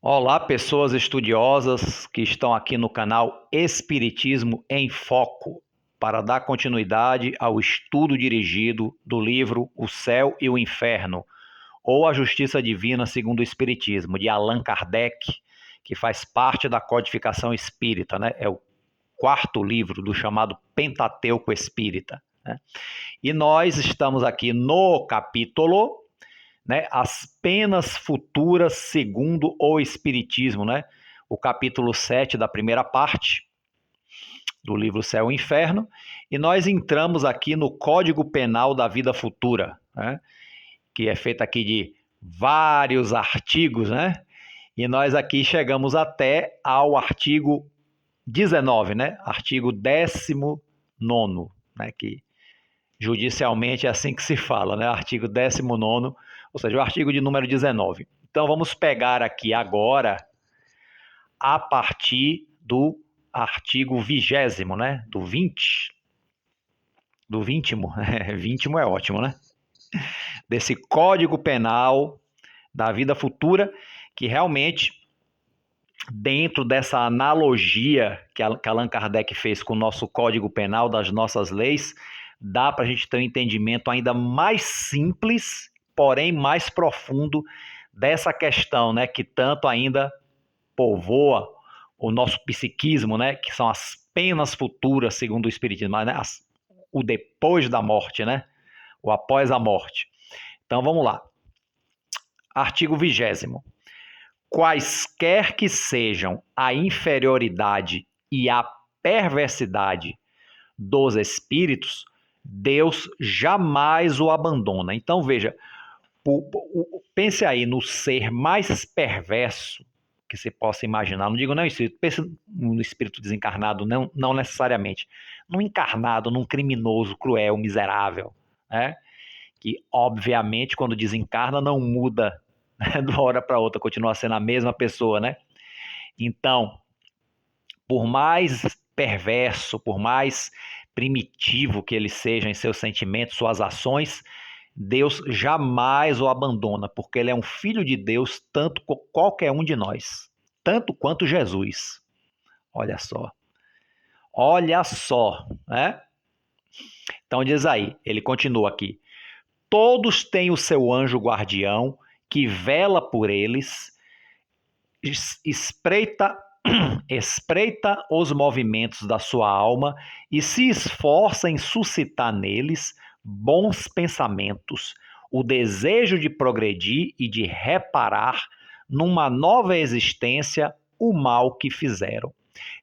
Olá, pessoas estudiosas que estão aqui no canal Espiritismo em Foco, para dar continuidade ao estudo dirigido do livro O Céu e o Inferno, ou A Justiça Divina segundo o Espiritismo, de Allan Kardec, que faz parte da codificação espírita, né? É o quarto livro do chamado Pentateuco Espírita, né? E nós estamos aqui no capítulo, né, as penas futuras segundo o Espiritismo, né? O capítulo 7 da primeira parte do livro Céu e Inferno, e nós entramos aqui no Código Penal da Vida Futura, né? Que é feito aqui de vários artigos, né? E nós aqui chegamos até ao artigo 19, né? Artigo 19, né? Que judicialmente é assim que se fala, né? Artigo 19, ou seja, o artigo de número 19. Então vamos pegar aqui agora a partir do artigo 20, né? Do 20, do 20, 20 é ótimo, né? Desse Código Penal da Vida Futura, que realmente, dentro dessa analogia que Allan Kardec fez com o nosso Código Penal, das nossas leis, dá para a gente ter um entendimento ainda mais simples, porém mais profundo, dessa questão, né, que tanto ainda povoa o nosso psiquismo, né, que são as penas futuras, segundo o Espiritismo, né, o depois da morte, né, o após a morte. Então vamos lá. Artigo 20º. Quaisquer que sejam a inferioridade e a perversidade dos espíritos, Deus jamais o abandona. Então veja, pense aí no ser mais perverso que você possa imaginar. Não digo não espírito, pense no espírito desencarnado, não necessariamente. Num encarnado, num criminoso, cruel, miserável, né? Que obviamente quando desencarna não muda, né, de uma hora para outra, continua sendo a mesma pessoa, né? Então, por mais perverso, por mais primitivo que ele seja em seus sentimentos, suas ações, Deus jamais o abandona, porque ele é um filho de Deus, tanto como qualquer um de nós, tanto quanto Jesus. Olha só. Olha só, né? Então diz aí, ele continua aqui. Todos têm o seu anjo guardião que vela por eles, espreita os movimentos da sua alma e se esforça em suscitar neles bons pensamentos, o desejo de progredir e de reparar numa nova existência o mal que fizeram.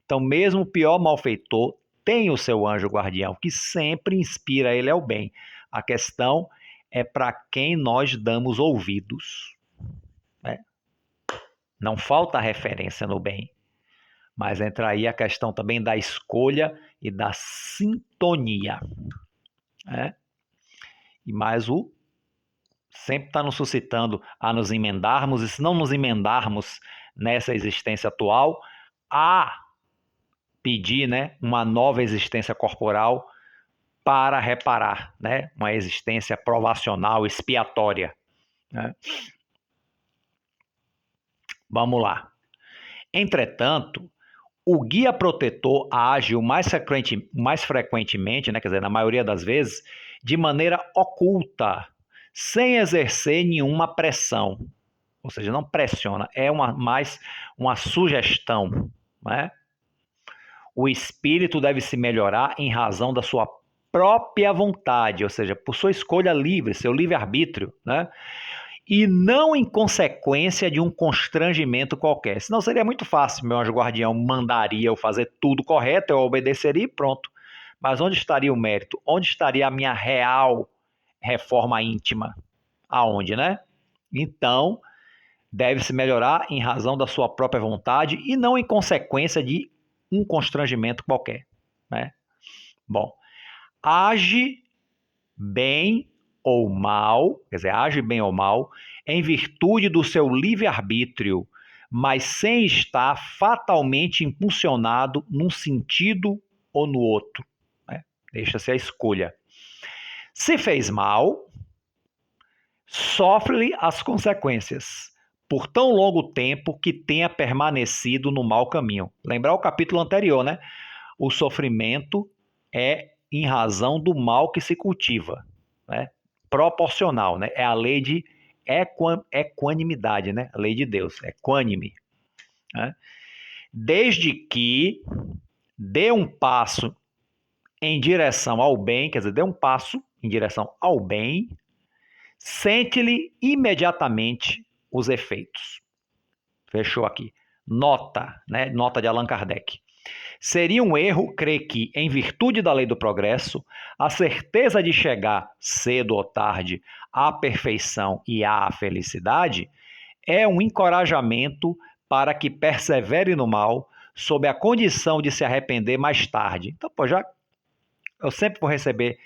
Então, mesmo o pior malfeitor tem o seu anjo guardião, que sempre inspira ele ao bem. A questão é para quem nós damos ouvidos, né? Não falta referência no bem. Mas entra aí a questão também da escolha e da sintonia, né? E mais o sempre está nos suscitando a nos emendarmos, e se não nos emendarmos nessa existência atual, a pedir, né, uma nova existência corporal para reparar, né, uma existência provacional, expiatória, né? Vamos lá. Entretanto, o guia protetor age mais frequentemente, né, quer dizer, na maioria das vezes, de maneira oculta, sem exercer nenhuma pressão. Ou seja, não pressiona, é mais uma sugestão, né? O espírito deve se melhorar em razão da sua própria vontade, ou seja, por sua escolha livre, seu livre-arbítrio, né? E não em consequência de um constrangimento qualquer. Senão seria muito fácil, meu anjo guardião mandaria eu fazer tudo correto, eu obedeceria e pronto. Mas onde estaria o mérito? Onde estaria a minha real reforma íntima? Aonde, né? Então, deve se melhorar em razão da sua própria vontade e não em consequência de um constrangimento qualquer, né? Bom, age bem ou mal, quer dizer, age bem ou mal, em virtude do seu livre-arbítrio, mas sem estar fatalmente impulsionado num sentido ou no outro, né? Deixa-se a escolha. Se fez mal, sofre-lhe as consequências, por tão longo tempo que tenha permanecido no mau caminho. Lembrar o capítulo anterior, né? O sofrimento é em razão do mal que se cultiva, né? Proporcional, né? É a lei de equanimidade, né? A lei de Deus, equânime, né? Desde que dê um passo em direção ao bem, quer dizer, dê um passo em direção ao bem, sente-lhe imediatamente os efeitos. Fechou aqui. Nota, né? Nota de Allan Kardec. Seria um erro crer que, em virtude da lei do progresso, a certeza de chegar, cedo ou tarde, à perfeição e à felicidade é um encorajamento para que persevere no mal, sob a condição de se arrepender mais tarde. Então, pô, eu sempre vou receber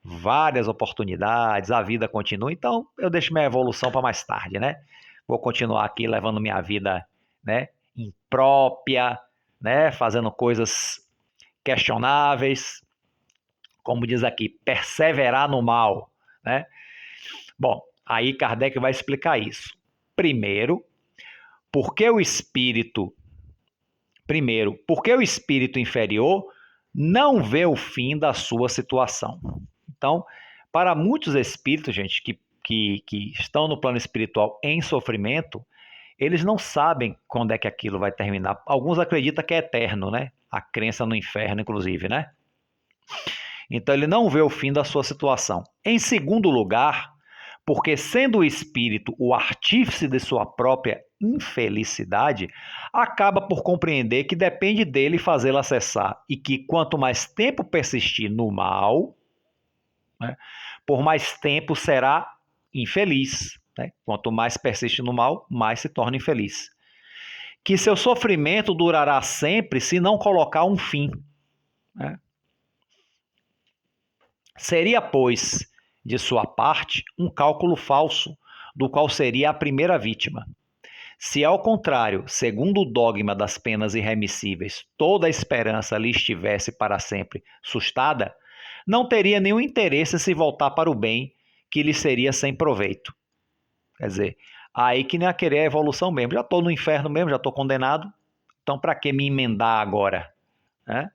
várias oportunidades, a vida continua, então eu deixo minha evolução para mais tarde, né? Vou continuar aqui levando minha vida, né, imprópria, né, fazendo coisas questionáveis, como diz aqui, perseverar no mal, né? Bom, aí Kardec vai explicar isso. Porque o espírito inferior não vê o fim da sua situação. Então, para muitos espíritos, gente, que estão no plano espiritual em sofrimento, eles não sabem quando é que aquilo vai terminar. Alguns acreditam que é eterno, né? A crença no inferno, inclusive, né? Então, ele não vê o fim da sua situação. Em segundo lugar, porque sendo o espírito o artífice de sua própria infelicidade, acaba por compreender que depende dele fazê-la cessar e que quanto mais tempo persistir no mal, né, por mais tempo será infeliz. Né? Quanto mais persiste no mal, mais se torna infeliz. Que seu sofrimento durará sempre se não colocar um fim. Né? Seria, pois, de sua parte, um cálculo falso, do qual seria a primeira vítima. Se, ao contrário, segundo o dogma das penas irremissíveis, toda a esperança lhe estivesse para sempre sustada, não teria nenhum interesse em se voltar para o bem, que lhe seria sem proveito. Quer dizer, aí que nem a querer a evolução mesmo. Já estou no inferno mesmo, já estou condenado, então para que me emendar agora? Né?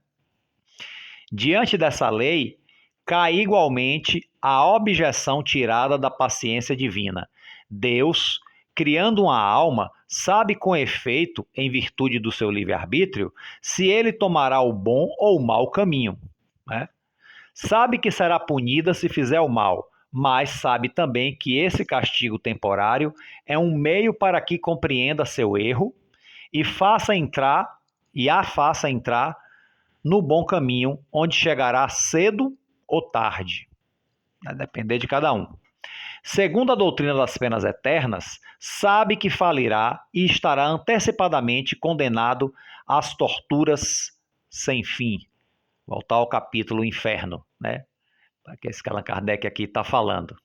Diante dessa lei, cai igualmente a objeção tirada da paciência divina. Deus, criando uma alma, sabe com efeito, em virtude do seu livre-arbítrio, se ele tomará o bom ou o mau caminho. Né? Sabe que será punida se fizer o mal, mas sabe também que esse castigo temporário é um meio para que compreenda seu erro e a faça entrar no bom caminho, onde chegará cedo ou tarde. Vai depender de cada um. Segundo a doutrina das penas eternas, sabe que falirá e estará antecipadamente condenado às torturas sem fim. Voltar ao capítulo Inferno, né? Que esse Allan Kardec aqui está falando.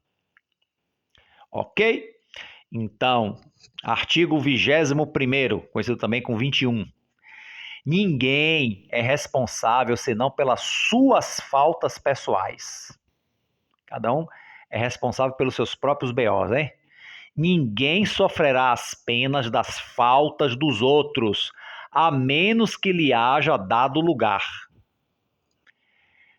Ok? Então, artigo 21º, conhecido também com 21. Ninguém é responsável senão pelas suas faltas pessoais. Cada um é responsável pelos seus próprios BOs, hein? Ninguém sofrerá as penas das faltas dos outros, a menos que lhe haja dado lugar.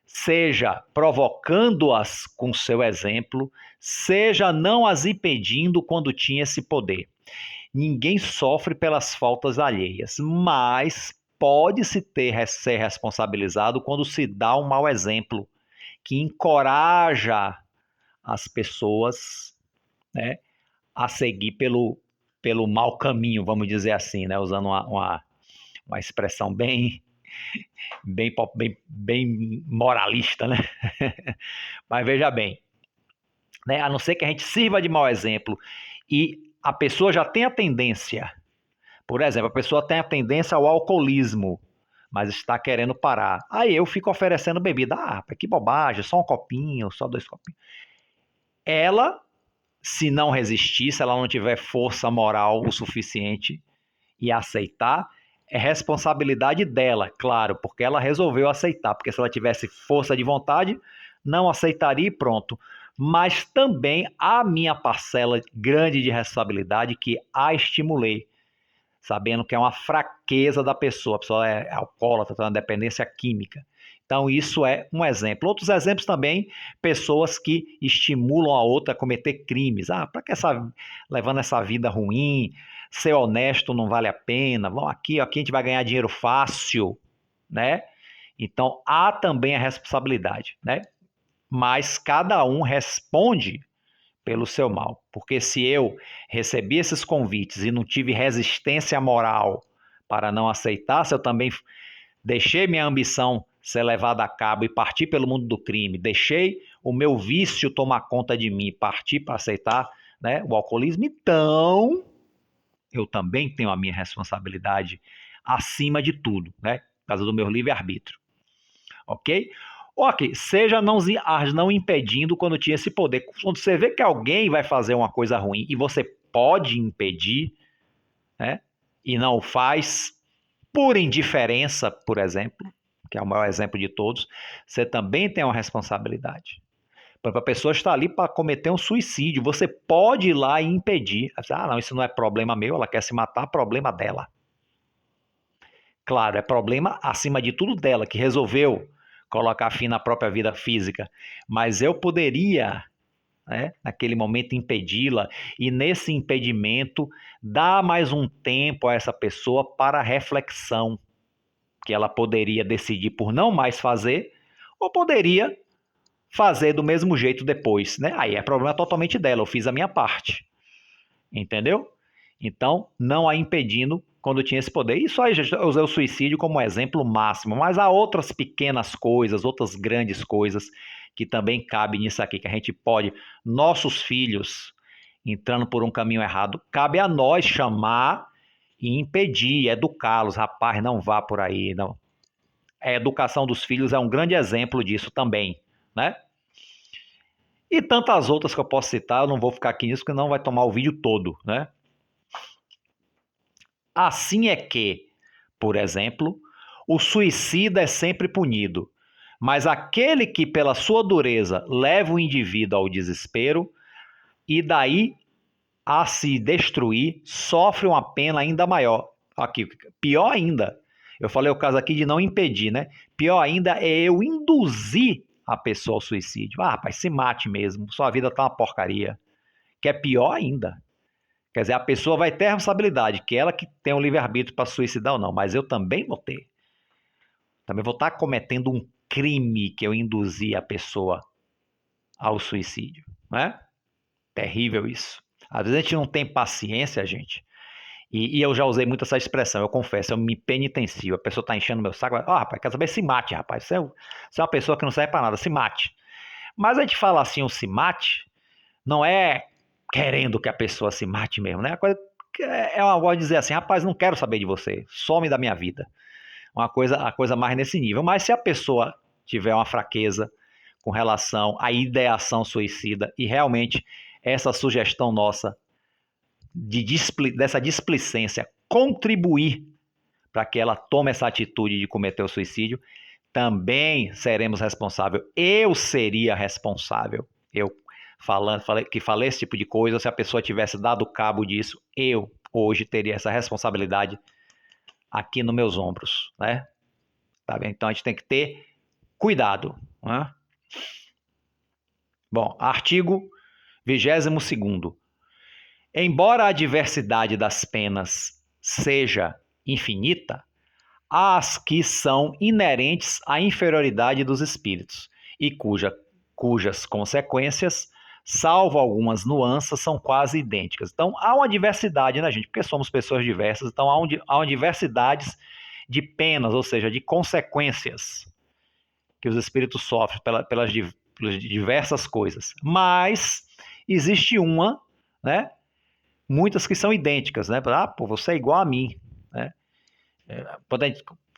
Seja provocando-as com seu exemplo, seja não as impedindo quando tinha esse poder. Ninguém sofre pelas faltas alheias, mas pode-se ser responsabilizado quando se dá um mau exemplo, que encoraja as pessoas, né, a seguir pelo mau caminho, vamos dizer assim, né, usando uma expressão bem moralista, né? Mas veja bem, né, a não ser que a gente sirva de mau exemplo e a pessoa já tem a tendência, por exemplo, a pessoa tem a tendência ao alcoolismo, mas está querendo parar. Aí eu fico oferecendo bebida. Ah, que bobagem, só um copinho, só 2 copinhos. Ela, se não resistir, se ela não tiver força moral o suficiente e aceitar, é responsabilidade dela, claro, porque ela resolveu aceitar. Porque se ela tivesse força de vontade, não aceitaria e pronto. mas também a minha parcela grande de responsabilidade que a estimulei, sabendo que é uma fraqueza da pessoa, a pessoa é alcoólatra, tem uma dependência química. Então, isso é um exemplo. Outros exemplos também, pessoas que estimulam a outra a cometer crimes. Para que levando essa vida ruim, ser honesto não vale a pena, vamos aqui a gente vai ganhar dinheiro fácil, né? Então, há também a responsabilidade, né? Mas cada um responde pelo seu mal. Porque se eu recebi esses convites e não tive resistência moral para não aceitar, se eu também deixei minha ambição ser levada a cabo e partir pelo mundo do crime, deixei o meu vício tomar conta de mim, partir para aceitar, né, o alcoolismo, então eu também tenho a minha responsabilidade acima de tudo, né, por causa do meu livre-arbítrio. Ok? Ok, seja não impedindo quando tinha esse poder. Quando você vê que alguém vai fazer uma coisa ruim e você pode impedir, né? E não o faz por indiferença, por exemplo, que é o maior exemplo de todos, você também tem uma responsabilidade. A pessoa está ali para cometer um suicídio, você pode ir lá e impedir. Não, isso não é problema meu, ela quer se matar, problema dela. Claro, é problema acima de tudo dela, que resolveu colocar fim na própria vida física. Mas eu poderia, né, naquele momento, impedi-la e, nesse impedimento, dar mais um tempo a essa pessoa para reflexão, que ela poderia decidir por não mais fazer, ou poderia fazer do mesmo jeito depois, né? Aí é problema totalmente dela, eu fiz a minha parte. Entendeu? Então, não a impedindo quando tinha esse poder. Isso aí, eu usei o suicídio como exemplo máximo, mas há outras pequenas coisas, outras grandes coisas que também cabem nisso aqui, que a gente pode, nossos filhos entrando por um caminho errado, cabe a nós chamar e impedir, educá-los. Rapaz, não vá por aí, não. A educação dos filhos é um grande exemplo disso também, né? E tantas outras que eu posso citar, eu não vou ficar aqui nisso, porque não vai tomar o vídeo todo, né? Assim é que, por exemplo, o suicida é sempre punido, mas aquele que, pela sua dureza, leva o indivíduo ao desespero e daí a se destruir, sofre uma pena ainda maior. Aqui, pior ainda, eu falei o caso aqui de não impedir, né? Pior ainda é eu induzir a pessoa ao suicídio. Rapaz, se mate mesmo, sua vida tá uma porcaria. Que é pior ainda. Quer dizer, a pessoa vai ter a responsabilidade, que ela que tem o livre-arbítrio para suicidar ou não, mas eu também vou ter. Também vou estar cometendo um crime que eu induzi a pessoa ao suicídio, né? Terrível isso. Às vezes a gente não tem paciência, gente. E eu já usei muito essa expressão, eu confesso, eu me penitencio. A pessoa está enchendo meu saco, rapaz, quer saber? Se mate, rapaz. Você é uma pessoa que não serve para nada, se mate. Mas a gente fala assim, o se mate, não é querendo que a pessoa se mate mesmo, né? É uma coisa de dizer assim, rapaz, não quero saber de você, some da minha vida. A coisa mais nesse nível. Mas se a pessoa tiver uma fraqueza com relação à ideação suicida e realmente essa sugestão nossa dessa displicência contribuir para que ela tome essa atitude de cometer o suicídio, também seremos responsáveis. Eu seria responsável. Eu falei esse tipo de coisa, se a pessoa tivesse dado cabo disso, eu hoje teria essa responsabilidade aqui nos meus ombros, né? Tá bem? Então a gente tem que ter cuidado, né? Bom, artigo 22º. Embora a diversidade das penas seja infinita, há as que são inerentes à inferioridade dos espíritos e cujas consequências, salvo algumas nuances, são quase idênticas. Então, há uma diversidade, né, gente? Porque somos pessoas diversas, então há uma diversidade de penas, ou seja, de consequências que os espíritos sofrem pelas diversas coisas. Mas existe uma, né? Muitas que são idênticas, né? Pô, você é igual a mim, né?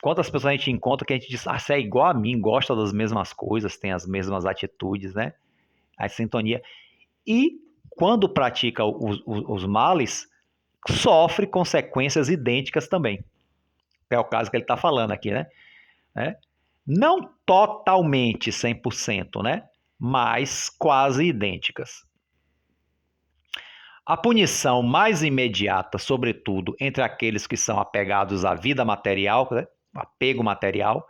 Quantas pessoas a gente encontra que a gente diz, você é igual a mim, gosta das mesmas coisas, tem as mesmas atitudes, né? A sintonia. E quando pratica os males, sofre consequências idênticas também. É o caso que ele está falando aqui, né? Não totalmente 100%, né? mas quase idênticas. A punição mais imediata, sobretudo entre aqueles que são apegados à vida material, né, apego material,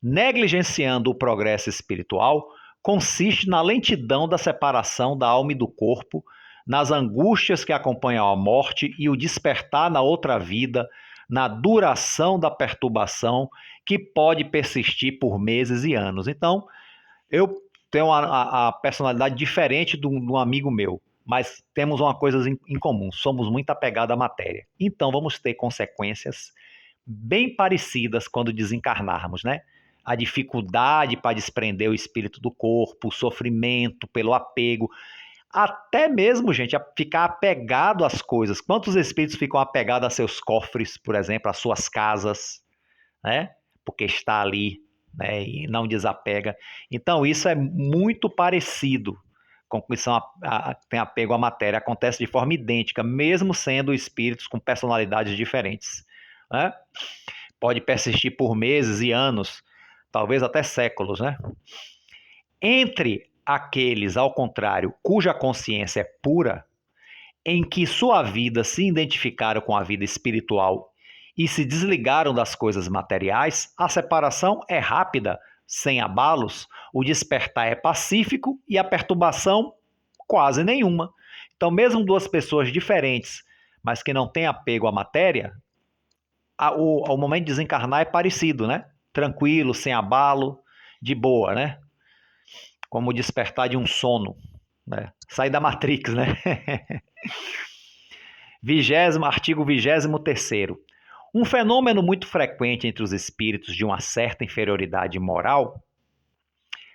negligenciando o progresso espiritual, consiste na lentidão da separação da alma e do corpo, nas angústias que acompanham a morte e o despertar na outra vida, na duração da perturbação que pode persistir por meses e anos. Então, eu tenho a personalidade diferente de um amigo meu, mas temos uma coisa em comum: somos muito apegados à matéria. Então, vamos ter consequências bem parecidas quando desencarnarmos, né? A dificuldade para desprender o espírito do corpo, o sofrimento pelo apego, até mesmo, gente, a ficar apegado às coisas. Quantos espíritos ficam apegados a seus cofres, por exemplo, às suas casas, né? Porque está ali, né? E não desapega. Então, isso é muito parecido com que tem apego à matéria. Acontece de forma idêntica, mesmo sendo espíritos com personalidades diferentes, né? Pode persistir por meses e anos, talvez até séculos, né? Entre aqueles, ao contrário, cuja consciência é pura, em que sua vida se identificaram com a vida espiritual e se desligaram das coisas materiais, a separação é rápida, sem abalos, o despertar é pacífico e a perturbação quase nenhuma. Então, mesmo duas pessoas diferentes, mas que não têm apego à matéria, o momento de desencarnar é parecido, né? Tranquilo, sem abalo, de boa, né? Como o despertar de um sono, né? Sair da Matrix, né? Artigo 23º. Um fenômeno muito frequente entre os espíritos de uma certa inferioridade moral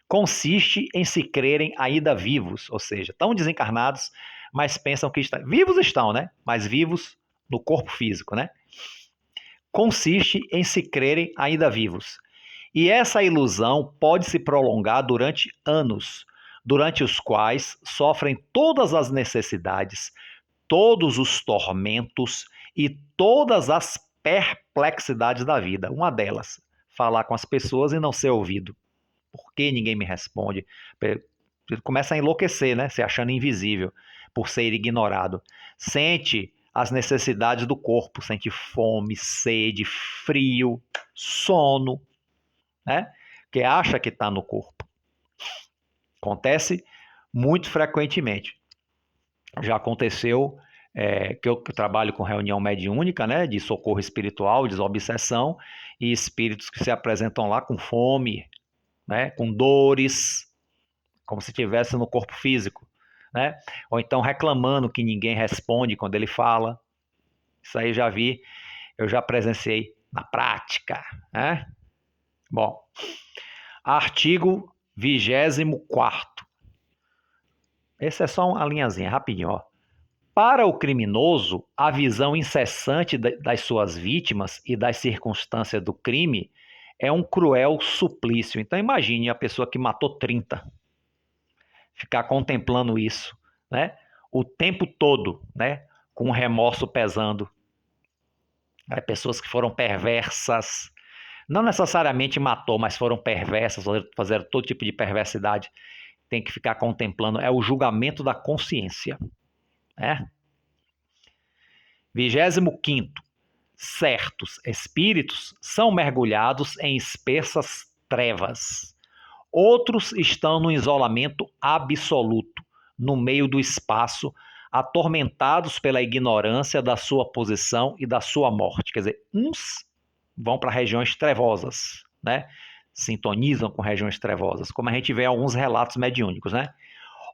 consiste em se crerem ainda vivos, ou seja, estão desencarnados, mas pensam que estão... Vivos estão, né? Mas vivos no corpo físico, né? Consiste em se crerem ainda vivos. E essa ilusão pode se prolongar durante anos, durante os quais sofrem todas as necessidades, todos os tormentos e todas as perplexidades da vida. Uma delas, falar com as pessoas e não ser ouvido. Por que ninguém me responde? Começa a enlouquecer, né? Se achando invisível por ser ignorado. Sente as necessidades do corpo, sente fome, sede, frio, sono, né? Que acha que está no corpo. Acontece muito frequentemente. Já aconteceu que eu trabalho com reunião mediúnica, né, de socorro espiritual, desobsessão, e espíritos que se apresentam lá com fome, né, com dores, como se estivesse no corpo físico, né? Ou então reclamando que ninguém responde quando ele fala. Isso aí já vi, eu já presenciei na prática, né? Bom, artigo 24º. Esse é só uma linhazinha, rapidinho, ó. Para o criminoso, a visão incessante das suas vítimas e das circunstâncias do crime é um cruel suplício. Então imagine a pessoa que matou 30, ficar contemplando isso, né? O tempo todo, né? Com o remorso pesando. Pessoas que foram perversas, não necessariamente matou, mas foram perversas, fizeram todo tipo de perversidade. Tem que ficar contemplando, é o julgamento da consciência, né? 25º. Certos espíritos são mergulhados em espessas trevas. Outros estão no isolamento absoluto, no meio do espaço, atormentados pela ignorância da sua posição e da sua morte. Quer dizer, uns vão para regiões trevosas, né? Sintonizam com regiões trevosas, como a gente vê em alguns relatos mediúnicos, né?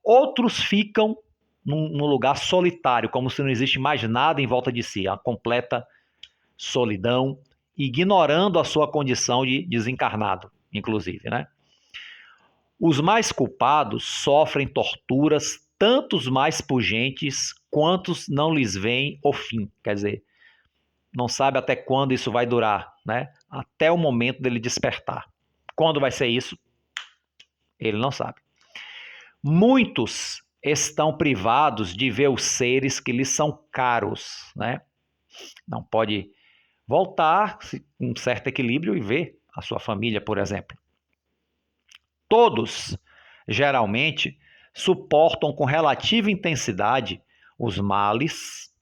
Outros ficam num lugar solitário, como se não existe mais nada em volta de si, a completa solidão, ignorando a sua condição de desencarnado, inclusive, né? Os mais culpados sofrem torturas tantos mais pungentes quantos não lhes vem o fim. Quer dizer, não sabe até quando isso vai durar, né? Até o momento dele despertar. Quando vai ser isso? Ele não sabe. Muitos estão privados de ver os seres que lhes são caros, né? Não pode voltar com um certo equilíbrio e ver a sua família, por exemplo. Todos geralmente, suportam com relativa intensidade os males,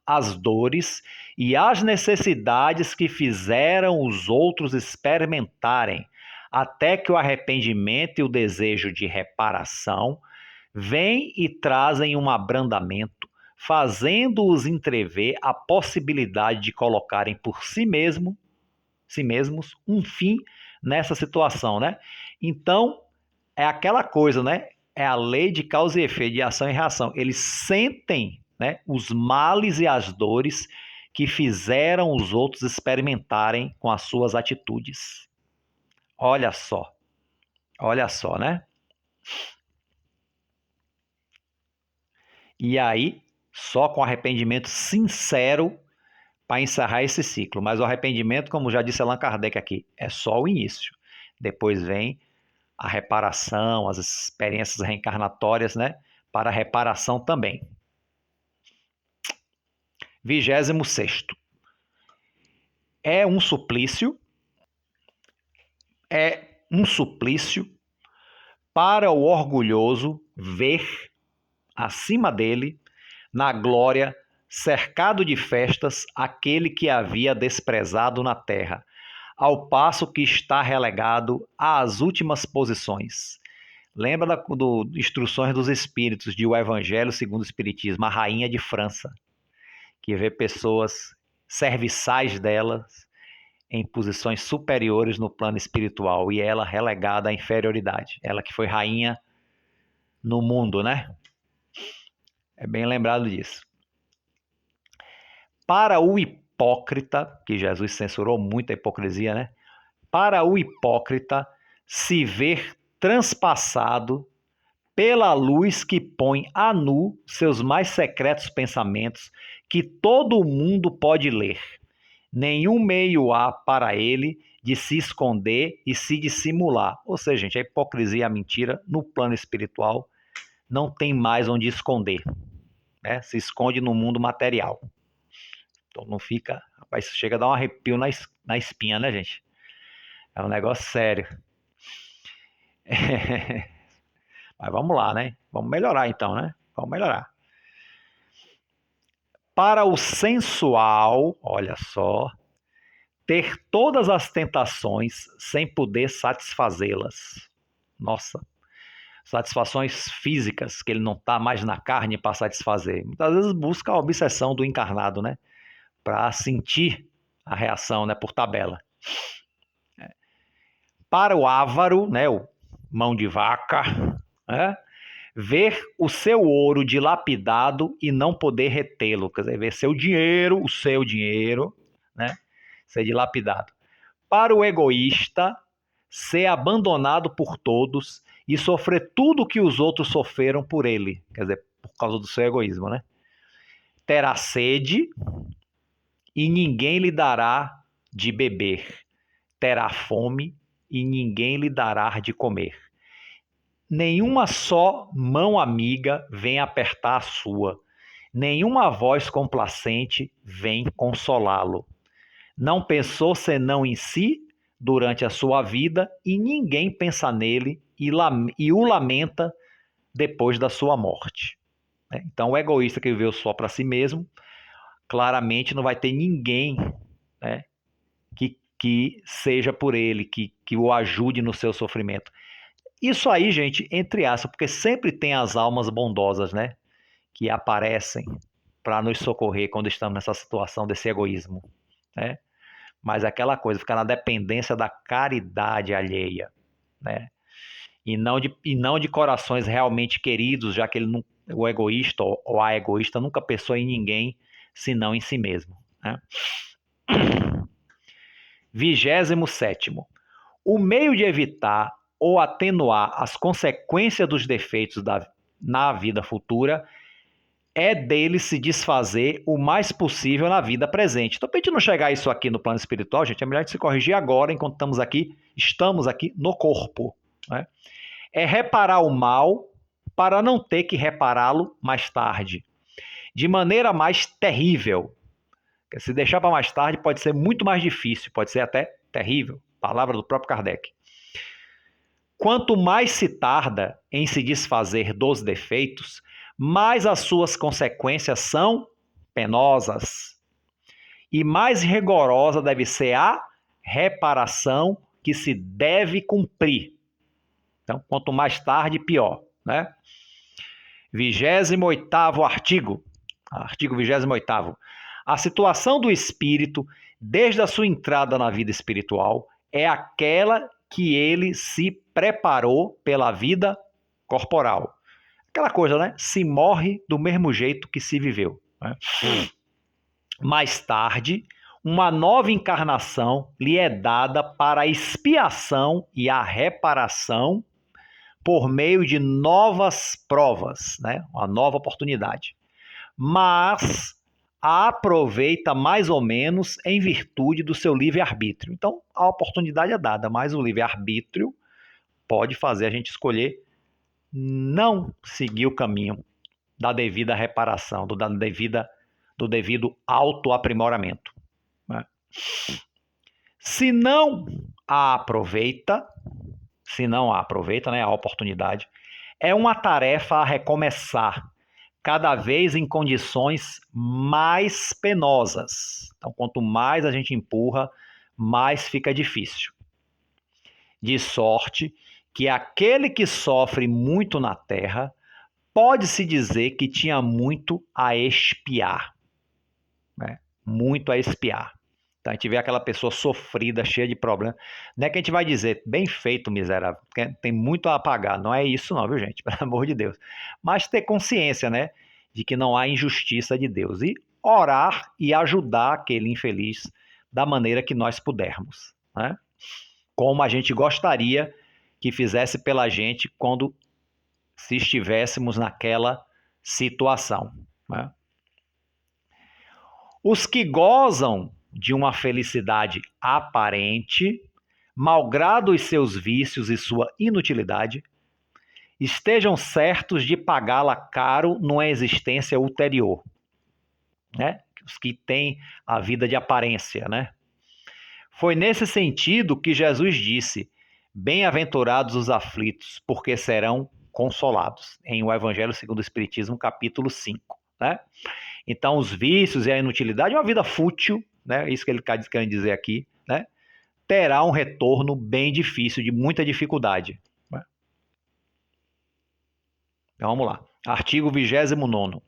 as dores e as necessidades que fizeram os outros experimentarem, até que o arrependimento e o desejo de reparação vêm e trazem um abrandamento, fazendo-os entrever a possibilidade de colocarem por si mesmos um fim nessa situação, né? Então, é aquela coisa, né? É a lei de causa e efeito, de ação e reação. Eles sentem, né, os males e as dores que fizeram os outros experimentarem com as suas atitudes. Olha só, né? E aí, só com arrependimento sincero para encerrar esse ciclo. Mas o arrependimento, como já disse Allan Kardec aqui, é só o início. Depois vem a reparação, as experiências reencarnatórias, né? Para a reparação também. 26º. É um suplício para o orgulhoso ver acima dele, na glória, cercado de festas, aquele que havia desprezado na terra, ao passo que está relegado às últimas posições. Lembra do Instruções dos Espíritos, de O Evangelho segundo o Espiritismo, a rainha de França, que vê pessoas serviçais delas em posições superiores no plano espiritual e ela relegada à inferioridade. Ela que foi rainha no mundo, né? É bem lembrado disso. Para o hipócrita, que Jesus censurou muito a hipocrisia, né? Para o hipócrita se ver transpassado pela luz que põe a nu seus mais secretos pensamentos, que todo mundo pode ler. Nenhum meio há para ele de se esconder e se dissimular. Ou seja, gente, a hipocrisia e a mentira no plano espiritual não tem mais onde esconder, né? Se esconde no mundo material. Então não fica... Rapaz, chega a dar um arrepio na espinha, né, gente? É um negócio sério. Mas vamos lá, né? Vamos melhorar então, né? Vamos melhorar. Para o sensual, olha só, ter todas as tentações sem poder satisfazê-las. Nossa, satisfações físicas que ele não está mais na carne para satisfazer. Muitas vezes busca a obsessão do encarnado, né? Para sentir a reação, né? Por tabela. Para o avaro, né? O mão de vaca, né? Ver o seu ouro dilapidado e não poder retê-lo. Quer dizer, ver o seu dinheiro, né? Ser dilapidado. Para o egoísta, ser abandonado por todos e sofrer tudo o que os outros sofreram por ele. Quer dizer, por causa do seu egoísmo, né? Terá sede e ninguém lhe dará de beber. Terá fome e ninguém lhe dará de comer. Nenhuma só mão amiga vem apertar a sua. Nenhuma voz complacente vem consolá-lo. Não pensou senão em si durante a sua vida e ninguém pensa nele e o lamenta depois da sua morte. Então, o egoísta que viveu só para si mesmo, claramente não vai ter ninguém, né, que seja por ele, que o ajude no seu sofrimento. Isso aí, gente, entre aspas, porque sempre tem as almas bondosas, né, que aparecem para nos socorrer quando estamos nessa situação desse egoísmo, né? Mas aquela coisa, ficar na dependência da caridade alheia, né? E não de corações realmente queridos, já que ele não, o egoísta ou a egoísta nunca pensou em ninguém, senão em si mesmo, né? 27º. O meio de evitar ou atenuar as consequências dos defeitos na vida futura é dele se desfazer o mais possível na vida presente. Então, para a gente não chegar a isso aqui no plano espiritual, gente, é melhor a gente se corrigir agora, enquanto estamos aqui no corpo, né? É reparar o mal para não ter que repará-lo mais tarde, de maneira mais terrível. Se deixar para mais tarde, pode ser muito mais difícil, pode ser até terrível. Palavra do próprio Kardec. Quanto mais se tarda em se desfazer dos defeitos, mais as suas consequências são penosas. E mais rigorosa deve ser a reparação que se deve cumprir. Então, quanto mais tarde, pior, né? 28º artigo. Artigo 28º. A situação do espírito, desde a sua entrada na vida espiritual, é aquela que ele se preparou pela vida corporal. Aquela coisa, né? Se morre do mesmo jeito que se viveu, né? Mais tarde, uma nova encarnação lhe é dada para a expiação e a reparação por meio de novas provas, né? Uma nova oportunidade. Mas a aproveita mais ou menos em virtude do seu livre-arbítrio. Então, a oportunidade é dada, mas o livre-arbítrio pode fazer a gente escolher não seguir o caminho da devida reparação, do devido autoaprimoramento, né? Se não a aproveita, né, a oportunidade, é uma tarefa a recomeçar, cada vez em condições mais penosas. Então, quanto mais a gente empurra, mais fica difícil. De sorte que aquele que sofre muito na terra, pode-se dizer que tinha muito a expiar, né? Muito a expiar. Então, a gente vê aquela pessoa sofrida, cheia de problemas. Não é que a gente vai dizer, bem feito, miserável, tem muito a apagar. Não é isso não, viu, gente? Pelo amor de Deus. Mas ter consciência, né, de que não há injustiça de Deus. E orar e ajudar aquele infeliz da maneira que nós pudermos, né? Como a gente gostaria que fizesse pela gente quando se estivéssemos naquela situação, né? Os que gozam de uma felicidade aparente, malgrado os seus vícios e sua inutilidade, estejam certos de pagá-la caro numa existência ulterior, né? Os que têm a vida de aparência, né? Foi nesse sentido que Jesus disse: bem-aventurados os aflitos, porque serão consolados, em O Evangelho segundo o Espiritismo, capítulo 5, né? Então, os vícios e a inutilidade é uma vida fútil, né? Isso que ele está querendo dizer aqui, né? Terá um retorno bem difícil, de muita dificuldade, né? Então, vamos lá. Artigo 29º.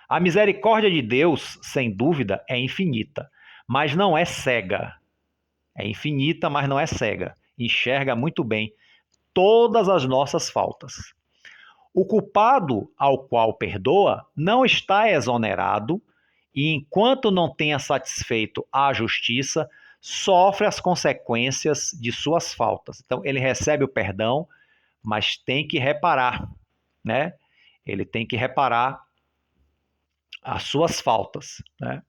A misericórdia de Deus, sem dúvida, é infinita, mas não é cega. É infinita, mas não é cega. Enxerga muito bem todas as nossas faltas. O culpado ao qual perdoa não está exonerado e, enquanto não tenha satisfeito a justiça, sofre as consequências de suas faltas. Então, ele recebe o perdão, mas tem que reparar, né? Ele tem que reparar as suas faltas, né?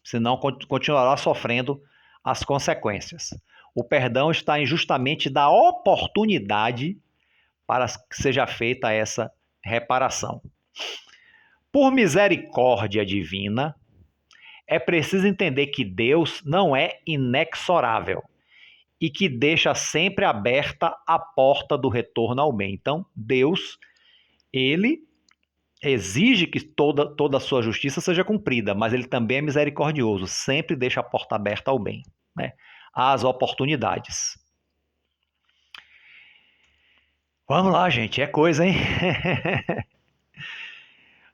Senão continuará sofrendo as consequências. O perdão está em justamente da oportunidade para que seja feita essa reparação. Por misericórdia divina, é preciso entender que Deus não é inexorável e que deixa sempre aberta a porta do retorno ao bem. Então, Deus, ele exige que toda a sua justiça seja cumprida, mas ele também é misericordioso, sempre deixa a porta aberta ao bem, né? Às oportunidades. Vamos lá, gente, é coisa, hein?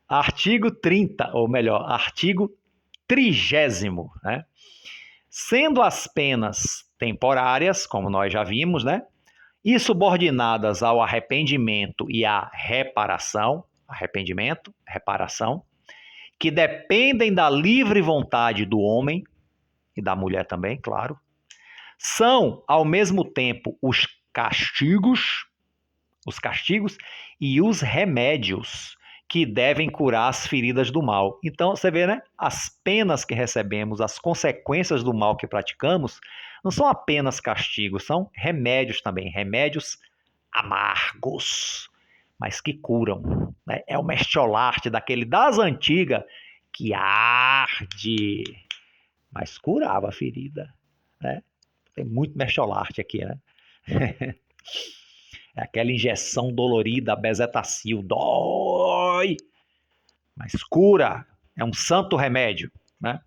Artigo 30, ou melhor, artigo 30º, né? Sendo as penas temporárias, como nós já vimos, né? E subordinadas ao arrependimento e à reparação, arrependimento, reparação, que dependem da livre vontade do homem e da mulher também, claro, são, ao mesmo tempo, os castigos e os remédios que devem curar as feridas do mal. Então, você vê, né? As penas que recebemos, as consequências do mal que praticamos, não são apenas castigos, são remédios também, remédios amargos, mas que curam, né? É o mertiolate daquele das antigas que arde, mas curava a ferida, né? Tem muito mertiolate aqui, né? É aquela injeção dolorida, bezetacil, dói, mas cura, é um santo remédio, né?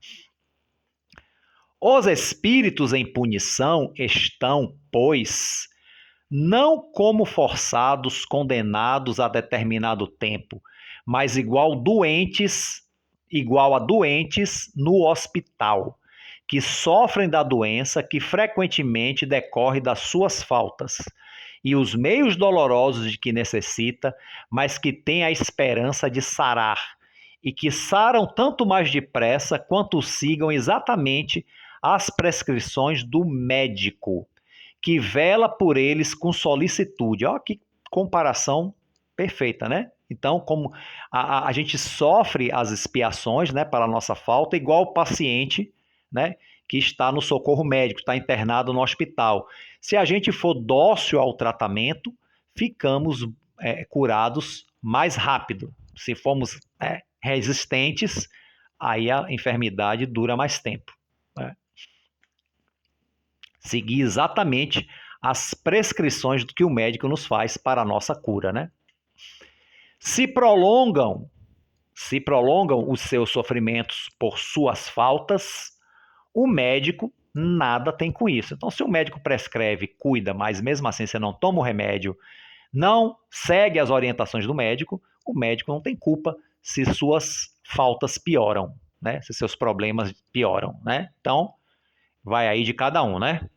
Os espíritos em punição estão, pois, não como forçados, condenados a determinado tempo, mas igual a doentes no hospital, que sofrem da doença que frequentemente decorre das suas faltas, e os meios dolorosos de que necessita, mas que tem a esperança de sarar, e que saram tanto mais depressa quanto sigam exatamente as prescrições do médico, que vela por eles com solicitude. Olha que comparação perfeita, né? Então, como a gente sofre as expiações, né, para a nossa falta, igual o paciente, né, que está no socorro médico, está internado no hospital. Se a gente for dócil ao tratamento, ficamos curados mais rápido. Se formos resistentes, aí a enfermidade dura mais tempo, né? Seguir exatamente as prescrições do que o médico nos faz para a nossa cura, né? Se prolongam, se prolongam os seus sofrimentos por suas faltas, o médico nada tem com isso. Então, se o médico prescreve, cuida, mas mesmo assim você não toma o remédio, não segue as orientações do médico, o médico não tem culpa se suas faltas pioram, né? Se seus problemas pioram, né? Então, vai aí de cada um, né?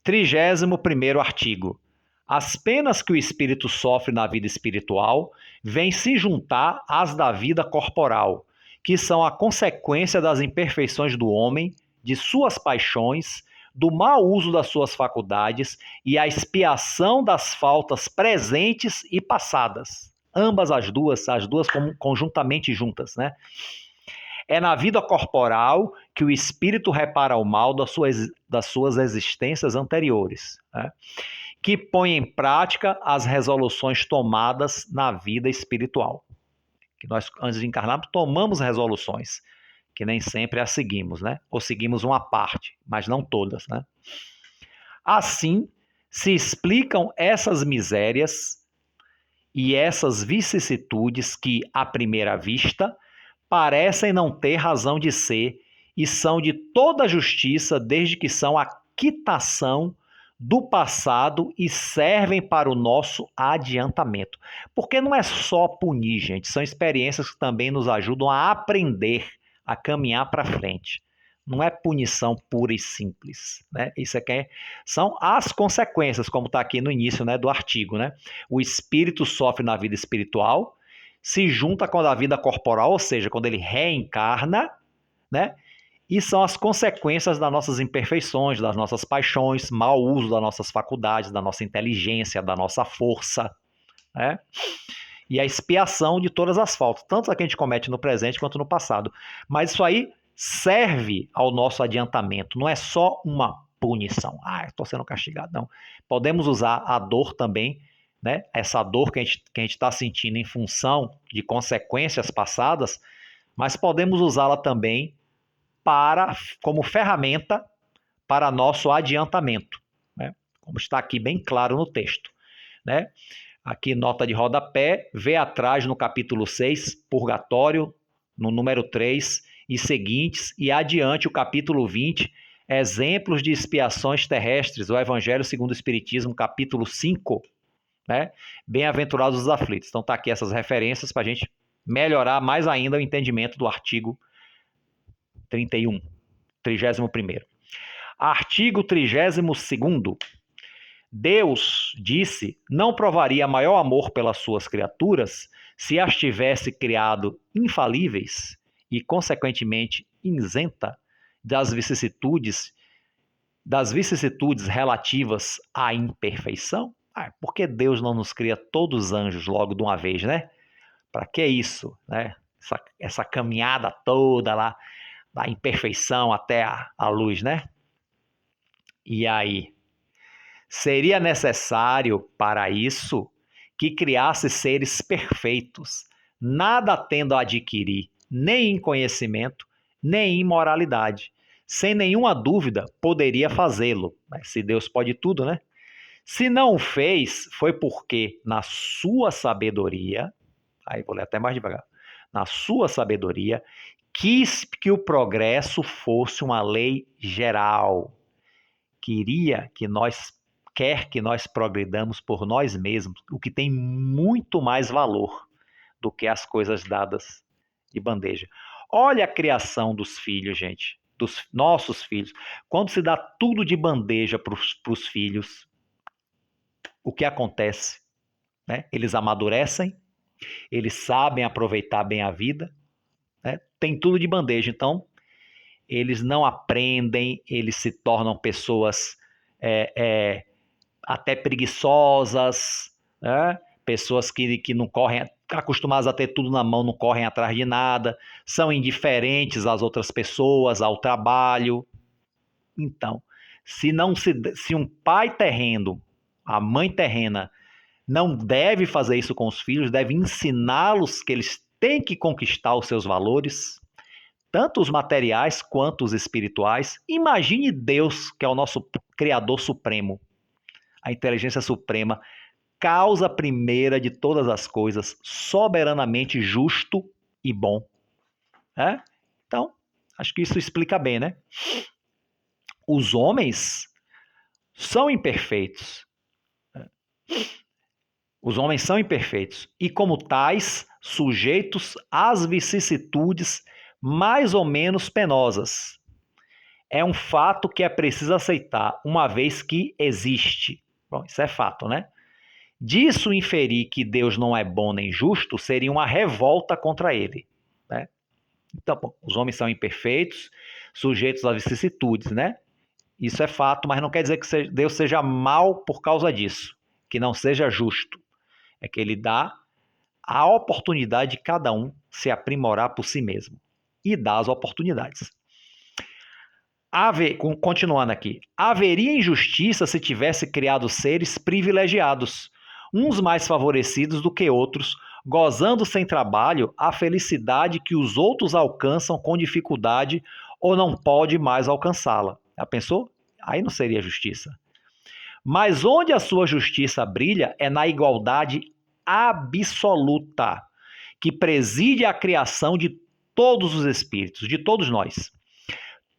31º artigo. As penas que o espírito sofre na vida espiritual vêm se juntar às da vida corporal, que são a consequência das imperfeições do homem, de suas paixões, do mau uso das suas faculdades e a expiação das faltas presentes e passadas. Ambas as duas conjuntamente juntas, né? É na vida corporal que o espírito repara o mal das suas existências anteriores, né? Que põe em prática as resoluções tomadas na vida espiritual. Que nós, antes de encarnarmos, tomamos resoluções, que nem sempre as seguimos, né? Ou seguimos uma parte, mas não todas, né? Assim, se explicam essas misérias e essas vicissitudes que, à primeira vista, parecem não ter razão de ser e são de toda justiça desde que são a quitação do passado e servem para o nosso adiantamento. Porque não é só punir, gente, são experiências que também nos ajudam a aprender, a caminhar para frente. Não é punição pura e simples, né? Isso aqui são as consequências, como está aqui no início, né, do artigo, né? O espírito sofre na vida espiritual, se junta com a vida corporal, ou seja, quando ele reencarna, né? E são as consequências das nossas imperfeições, das nossas paixões, mau uso das nossas faculdades, da nossa inteligência, da nossa força, né? E a expiação de todas as faltas, tanto a que a gente comete no presente quanto no passado. Mas isso aí serve ao nosso adiantamento, não é só uma punição. Ah, estou sendo castigado. Não. Podemos usar a dor também, né? Essa dor que a gente está sentindo em função de consequências passadas, mas podemos usá-la também como ferramenta para nosso adiantamento, né? Como está aqui bem claro no texto, né? Aqui, nota de rodapé, vê atrás no capítulo 6, Purgatório, no número 3 e seguintes, e adiante o capítulo 20, exemplos de expiações terrestres, o Evangelho segundo o Espiritismo, capítulo 5, né? Bem-aventurados os aflitos. Então tá aqui essas referências para a gente melhorar mais ainda o entendimento do artigo 31º. Artigo 32º. Deus, disse, não provaria maior amor pelas suas criaturas se as tivesse criado infalíveis e, consequentemente, isenta das vicissitudes relativas à imperfeição? Por que Deus não nos cria todos os anjos logo de uma vez, né? Para que isso, né? Essa caminhada toda lá, da imperfeição até a luz, né? E aí? Seria necessário, para isso, que criasse seres perfeitos, nada tendo a adquirir, nem em conhecimento, nem em moralidade, sem nenhuma dúvida, poderia fazê-lo. Mas se Deus pode tudo, né? Se não o fez, foi porque, na sua sabedoria, aí vou ler até mais devagar, na sua sabedoria, quis que o progresso fosse uma lei geral. Quer que nós progridamos por nós mesmos, o que tem muito mais valor do que as coisas dadas de bandeja. Olha a criação dos filhos, gente, dos nossos filhos. Quando se dá tudo de bandeja para os filhos, o que acontece? Né? Eles amadurecem, eles sabem aproveitar bem a vida, né? Tem tudo de bandeja, então eles não aprendem, eles se tornam pessoas até preguiçosas, né? Pessoas que não correm, acostumadas a ter tudo na mão, não correm atrás de nada, são indiferentes às outras pessoas, ao trabalho. Então, se um pai terreno, a mãe terrena, não deve fazer isso com os filhos, deve ensiná-los que eles têm que conquistar os seus valores, tanto os materiais quanto os espirituais. Imagine Deus, que é o nosso Criador Supremo, a inteligência suprema, causa primeira de todas as coisas, soberanamente justo e bom. Então, acho que isso explica bem, né? Os homens são imperfeitos. Os homens são imperfeitos e, como tais, sujeitos às vicissitudes mais ou menos penosas. É um fato que é preciso aceitar, uma vez que existe. Bom, isso é fato, né? Disso inferir que Deus não é bom nem justo seria uma revolta contra ele, né? Então, bom, os homens são imperfeitos, sujeitos às vicissitudes, né? Isso é fato, mas não quer dizer que Deus seja mal por causa disso, que não seja justo. É que ele dá a oportunidade de cada um se aprimorar por si mesmo. E dá as oportunidades. Continuando aqui. Haveria injustiça se tivesse criado seres privilegiados, uns mais favorecidos do que outros, gozando sem trabalho a felicidade que os outros alcançam com dificuldade ou não pode mais alcançá-la. Já pensou? Aí não seria justiça. Mas onde a sua justiça brilha é na igualdade absoluta, que preside a criação de todos os espíritos, de todos nós.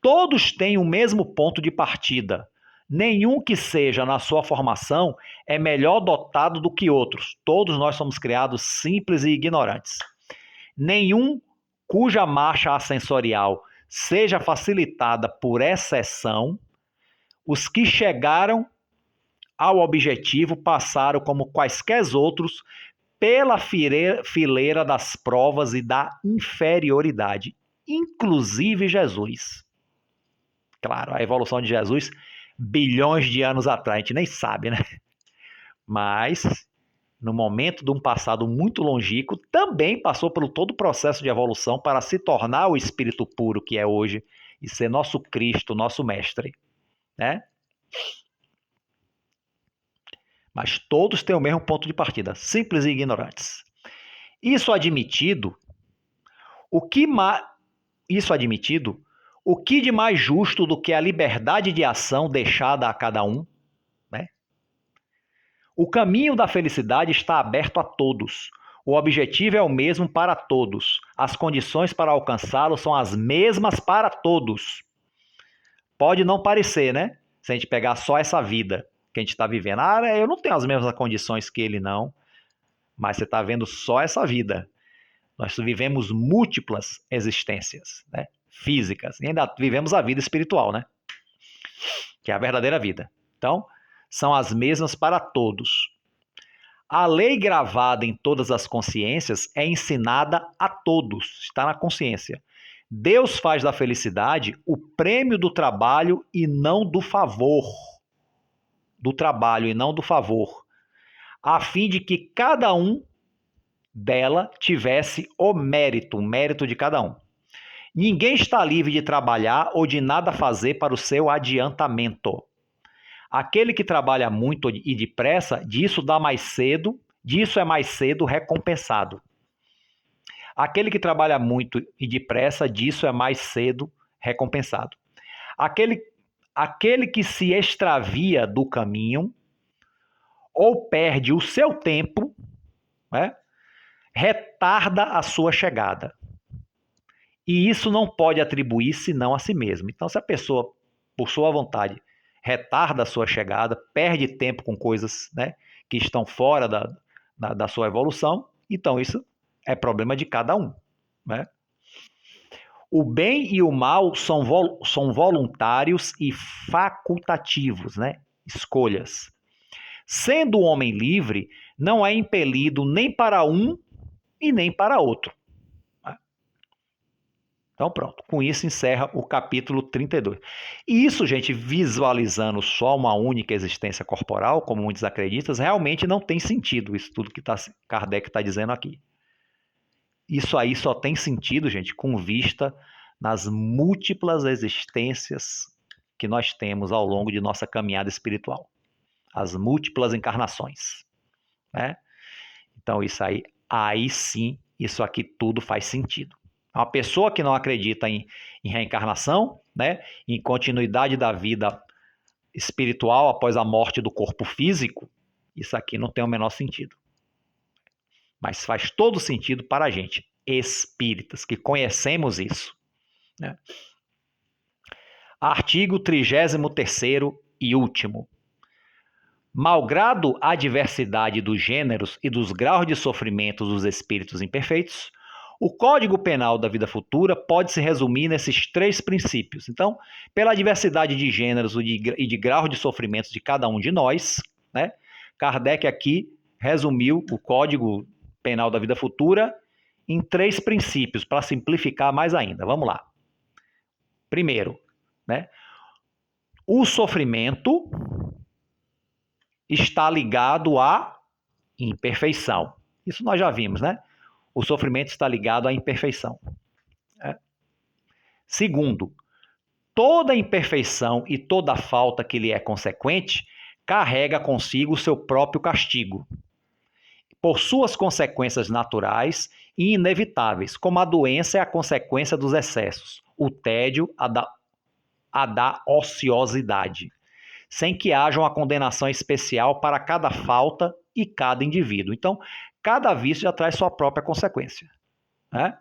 Todos têm o mesmo ponto de partida. Nenhum que seja na sua formação é melhor dotado do que outros. Todos nós somos criados simples e ignorantes. Nenhum cuja marcha ascensorial seja facilitada por exceção, os que chegaram ao objetivo passaram como quaisquer outros pela fileira das provas e da inferioridade, inclusive Jesus. Claro, a evolução de Jesus, bilhões de anos atrás, a gente nem sabe, né? Mas, no momento de um passado muito longínquo, também passou por todo o processo de evolução para se tornar o espírito puro que é hoje e ser nosso Cristo, nosso mestre, né? Mas todos têm o mesmo ponto de partida, simples e ignorantes. Isso admitido, o que de mais justo do que a liberdade de ação deixada a cada um? Né? O caminho da felicidade está aberto a todos. O objetivo é o mesmo para todos. As condições para alcançá-lo são as mesmas para todos. Pode não parecer, né? Se a gente pegar só essa vida que a gente está vivendo. Eu não tenho as mesmas condições que ele, não. Mas você está vendo só essa vida. Nós vivemos múltiplas existências, né? Físicas. E ainda vivemos a vida espiritual, né? Que é a verdadeira vida. Então, são as mesmas para todos. A lei gravada em todas as consciências é ensinada a todos. Está na consciência. Deus faz da felicidade o prêmio do trabalho e não do favor. Do trabalho e não do favor. A fim de que cada um dela tivesse o mérito de cada um. Ninguém está livre de trabalhar ou de nada fazer para o seu adiantamento. Aquele que trabalha muito e depressa, disso é mais cedo recompensado. Aquele que trabalha muito e depressa, disso é mais cedo recompensado. aquele que se extravia do caminho ou perde o seu tempo, né, retarda a sua chegada. E isso não pode atribuir senão a si mesmo. Então, se a pessoa, por sua vontade, retarda a sua chegada, perde tempo com coisas, né, que estão fora da sua evolução, então isso é problema de cada um, né? O bem e o mal são voluntários e facultativos, né? Escolhas. Sendo o homem livre, não é impelido nem para um e nem para outro. Então pronto, com isso encerra o capítulo 32. E isso, gente, visualizando só uma única existência corporal, como muitos acreditam, realmente não tem sentido isso tudo que Kardec está dizendo aqui. Isso aí só tem sentido, gente, com vista nas múltiplas existências que nós temos ao longo de nossa caminhada espiritual. As múltiplas encarnações, né? Então isso aí sim, isso aqui tudo faz sentido. Uma pessoa que não acredita em reencarnação, né, em continuidade da vida espiritual após a morte do corpo físico, isso aqui não tem o menor sentido. Mas faz todo sentido para a gente, espíritas, que conhecemos isso, né? Artigo 33º e último. Malgrado a diversidade dos gêneros e dos graus de sofrimento dos espíritos imperfeitos, o Código Penal da Vida Futura pode se resumir nesses 3 princípios. Então, pela diversidade de gêneros e de graus de sofrimento de cada um de nós, né, Kardec aqui resumiu o Código Penal da Vida Futura em 3 princípios, para simplificar mais ainda. Vamos lá. Primeiro, né, o sofrimento está ligado à imperfeição. Isso nós já vimos, né? O sofrimento está ligado à imperfeição. Segundo, toda imperfeição e toda falta que lhe é consequente carrega consigo o seu próprio castigo, por suas consequências naturais e inevitáveis, como a doença é a consequência dos excessos, o tédio a da ociosidade, sem que haja uma condenação especial para cada falta e cada indivíduo. Então, cada vício já traz sua própria consequência, né?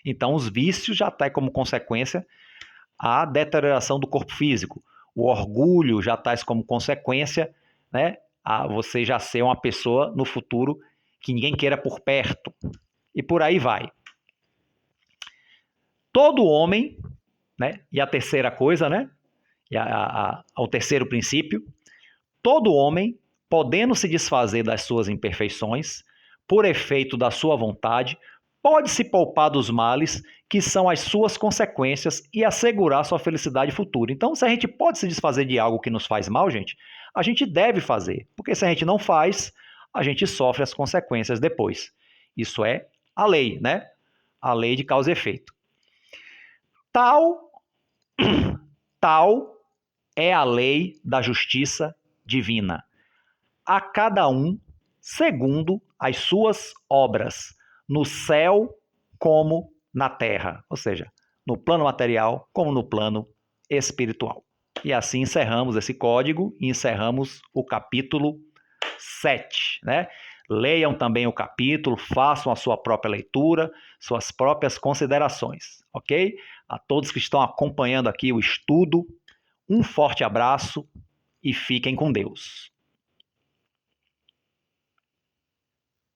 Então, os vícios já têm como consequência a deterioração do corpo físico. O orgulho já traz como consequência, né, a você já ser uma pessoa no futuro que ninguém queira por perto. E por aí vai. Todo homem, né, e a terceira coisa, né, e o terceiro princípio, todo homem, podendo se desfazer das suas imperfeições, por efeito da sua vontade, pode se poupar dos males que são as suas consequências e assegurar sua felicidade futura. Então, se a gente pode se desfazer de algo que nos faz mal, gente, a gente deve fazer, porque se a gente não faz, a gente sofre as consequências depois. Isso é a lei, né? A lei de causa e efeito. Tal é a lei da justiça divina. A cada um segundo as suas obras, no céu como na terra, ou seja, no plano material como no plano espiritual. E assim encerramos esse código e encerramos o capítulo 7, né? Leiam também o capítulo, façam a sua própria leitura, suas próprias considerações, ok? A todos que estão acompanhando aqui o estudo, um forte abraço e fiquem com Deus.